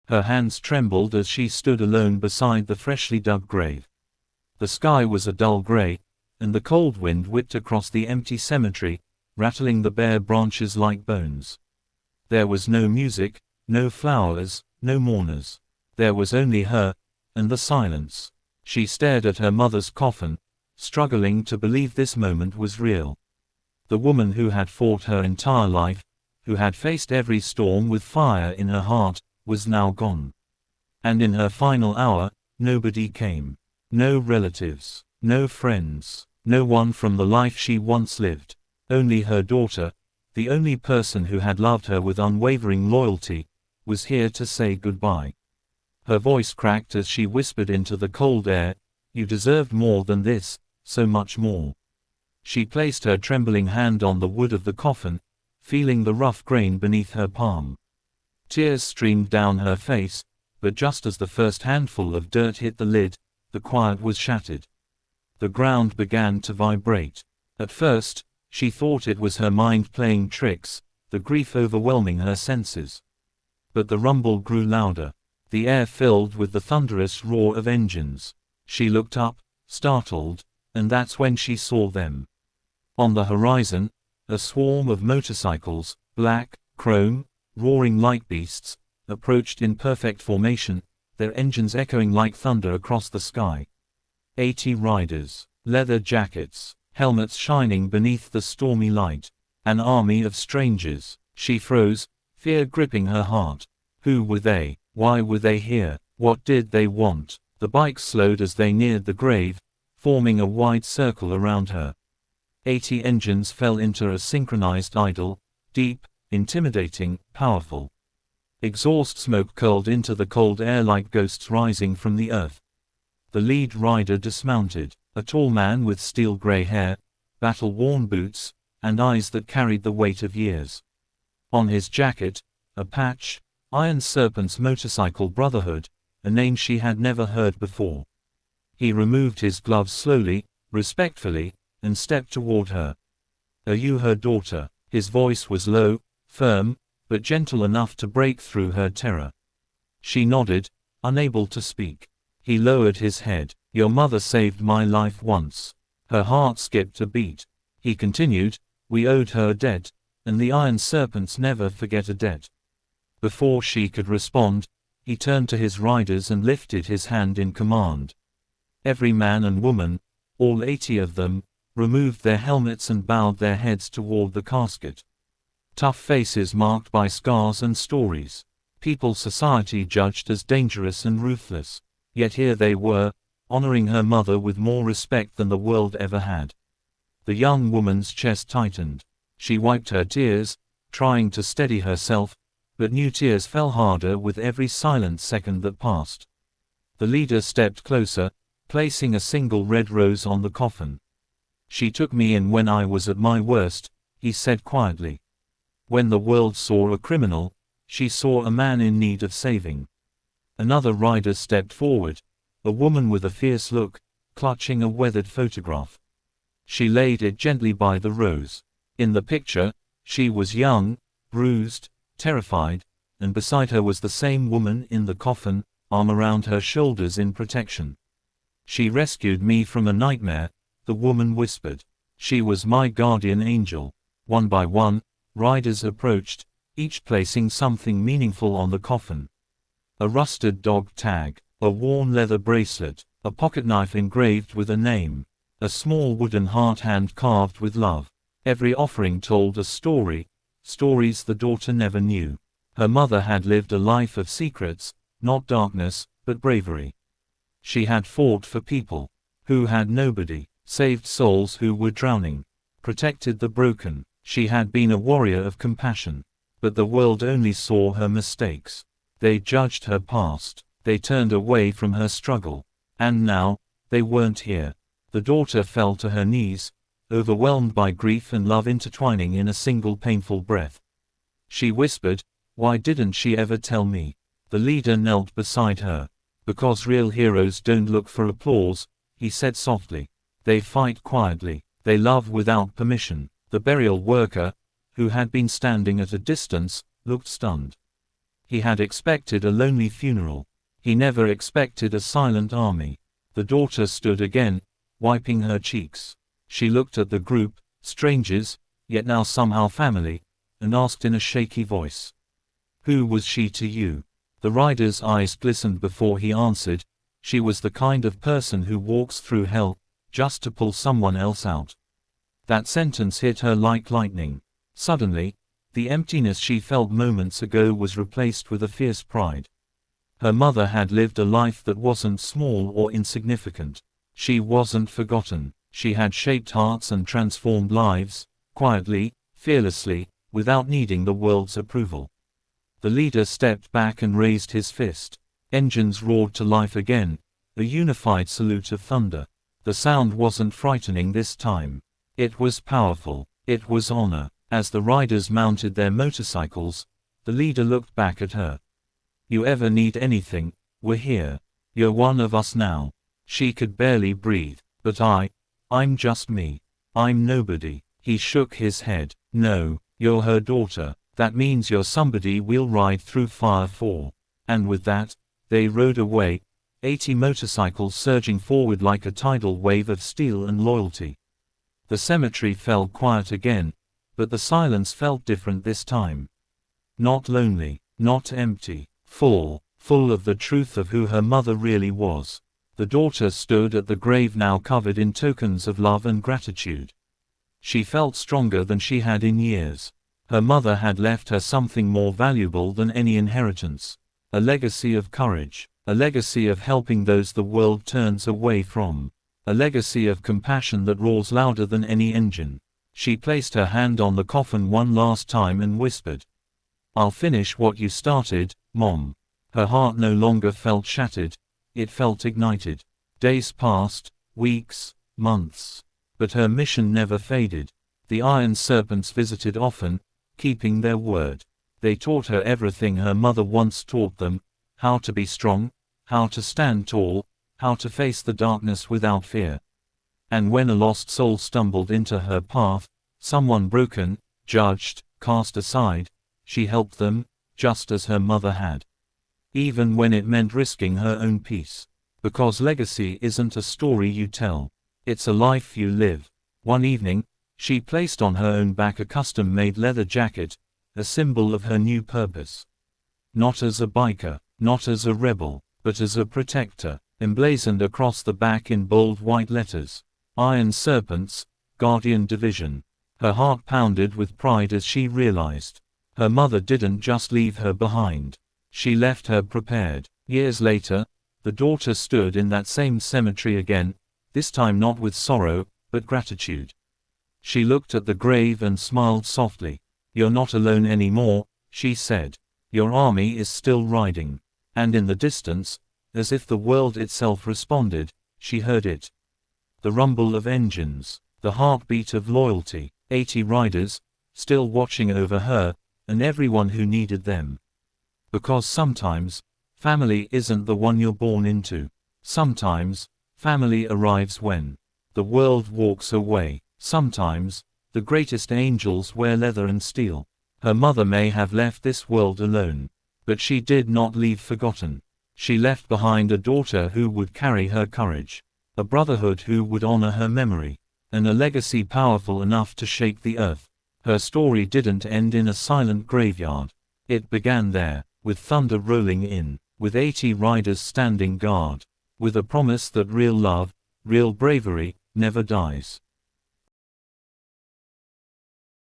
Her hands trembled as she stood alone beside the freshly dug grave. The sky was a dull gray, and the cold wind whipped across the empty cemetery, rattling the bare branches like bones. There was no music, no flowers, no mourners. There was only her, and the silence. She stared at her mother's coffin, struggling to believe this moment was real. The woman who had fought her entire life, who had faced every storm with fire in her heart, was now gone. And in her final hour, nobody came. No relatives, no friends, no one from the life she once lived. Only her daughter, the only person who had loved her with unwavering loyalty, was here to say goodbye. Her voice cracked as she whispered into the cold air, "You deserved more than this, so much more." She placed her trembling hand on the wood of the coffin, feeling the rough grain beneath her palm. Tears streamed down her face, but just as the first handful of dirt hit the lid, the quiet was shattered. The ground began to vibrate. At first, she thought it was her mind playing tricks, the grief overwhelming her senses. But the rumble grew louder. The air filled with the thunderous roar of engines. She looked up, startled, and that's when she saw them. On the horizon, a swarm of motorcycles, black, chrome, roaring like beasts, approached in perfect formation, their engines echoing like thunder across the sky. 80 riders, leather jackets, helmets shining beneath the stormy light. An army of strangers. She froze, fear gripping her heart. Who were they? Why were they here? What did they want? The bikes slowed as they neared the grave, forming a wide circle around her. 80 engines fell into a synchronized idle, deep, intimidating, powerful. Exhaust smoke curled into the cold air like ghosts rising from the earth. The lead rider dismounted, a tall man with steel-gray hair, battle-worn boots, and eyes that carried the weight of years. On his jacket, a patch, Iron Serpent's Motorcycle Brotherhood, a name she had never heard before. He removed his gloves slowly, respectfully, and stepped toward her. "Are you her daughter?" His voice was low, firm, but gentle enough to break through her terror. She nodded, unable to speak. He lowered his head. "Your mother saved my life once." Her heart skipped a beat. He continued, "We owed her a debt, and the Iron Serpents never forget a debt." Before she could respond, he turned to his riders and lifted his hand in command. Every man and woman, all 80 of them, removed their helmets and bowed their heads toward the casket. Tough faces marked by scars and stories. People society judged as dangerous and ruthless. Yet here they were, honoring her mother with more respect than the world ever had. The young woman's chest tightened. She wiped her tears, trying to steady herself, but new tears fell harder with every silent second that passed. The leader stepped closer, placing a single red rose on the coffin. "She took me in when I was at my worst," he said quietly. "When the world saw a criminal, she saw a man in need of saving." Another rider stepped forward, a woman with a fierce look, clutching a weathered photograph. She laid it gently by the rose. In the picture, she was young, bruised, terrified, and beside her was the same woman in the coffin, arm around her shoulders in protection. "She rescued me from a nightmare," the woman whispered. "She was my guardian angel." One by one, riders approached, each placing something meaningful on the coffin. A rusted dog tag, a worn leather bracelet, a pocket knife engraved with a name, a small wooden heart hand carved with love. Every offering told a story, stories the daughter never knew. Her mother had lived a life of secrets, not darkness, but bravery. She had fought for people who had nobody, saved souls who were drowning, protected the broken. She had been a warrior of compassion. But the world only saw her mistakes. They judged her past. They turned away from her struggle. And now, they weren't here. The daughter fell to her knees, overwhelmed by grief and love intertwining in a single painful breath. She whispered, "Why didn't she ever tell me?" The leader knelt beside her. "Because real heroes don't look for applause," he said softly. "They fight quietly. They love without permission." The burial worker, who had been standing at a distance, looked stunned. He had expected a lonely funeral. He never expected a silent army. The daughter stood again, wiping her cheeks. She looked at the group, strangers, yet now somehow family, and asked in a shaky voice, "Who was she to you?" The rider's eyes glistened before he answered, "She was the kind of person who walks through hell, just to pull someone else out." That sentence hit her like lightning. Suddenly, the emptiness she felt moments ago was replaced with a fierce pride. Her mother had lived a life that wasn't small or insignificant. She wasn't forgotten. She had shaped hearts and transformed lives, quietly, fearlessly, without needing the world's approval. The leader stepped back and raised his fist. Engines roared to life again, a unified salute of thunder. The sound wasn't frightening this time. It was powerful. It was honor. As the riders mounted their motorcycles, the leader looked back at her. "You ever need anything, we're here. You're one of us now." She could barely breathe. "But I'm just me. I'm nobody." He shook his head. "No, you're her daughter. That means you're somebody we'll ride through fire for." And with that, they rode away, 80 motorcycles surging forward like a tidal wave of steel and loyalty. The cemetery fell quiet again, but the silence felt different this time. Not lonely, not empty, full of the truth of who her mother really was. The daughter stood at the grave now covered in tokens of love and gratitude. She felt stronger than she had in years. Her mother had left her something more valuable than any inheritance. A legacy of courage. A legacy of helping those the world turns away from. A legacy of compassion that roars louder than any engine. She placed her hand on the coffin one last time and whispered, "I'll finish what you started, Mom." Her heart no longer felt shattered, it felt ignited. Days passed, weeks, months. But her mission never faded. The iron serpents visited often, keeping their word. They taught her everything her mother once taught them: how to be strong, how to stand tall, how to face the darkness without fear. And when a lost soul stumbled into her path, someone broken, judged, cast aside, she helped them, just as her mother had. Even when it meant risking her own peace. Because legacy isn't a story you tell. It's a life you live. One evening, she placed on her own back a custom-made leather jacket, a symbol of her new purpose. Not as a biker, not as a rebel, but as a protector, emblazoned across the back in bold white letters. Iron Serpents, Guardian Division. Her heart pounded with pride as she realized. Her mother didn't just leave her behind. She left her prepared. Years later, the daughter stood in that same cemetery again, this time not with sorrow, but gratitude. She looked at the grave and smiled softly. "You're not alone anymore," she said. "Your army is still riding." And in the distance, as if the world itself responded, she heard it. The rumble of engines, the heartbeat of loyalty, 80 riders, still watching over her, and everyone who needed them. Because sometimes, family isn't the one you're born into. Sometimes, family arrives when the world walks away. Sometimes, the greatest angels wear leather and steel. Her mother may have left this world alone. But she did not leave forgotten. She left behind a daughter who would carry her courage. A brotherhood who would honor her memory. And a legacy powerful enough to shake the earth. Her story didn't end in a silent graveyard. It began there, with thunder rolling in, with 80 riders standing guard, with a promise that real love, real bravery, never dies.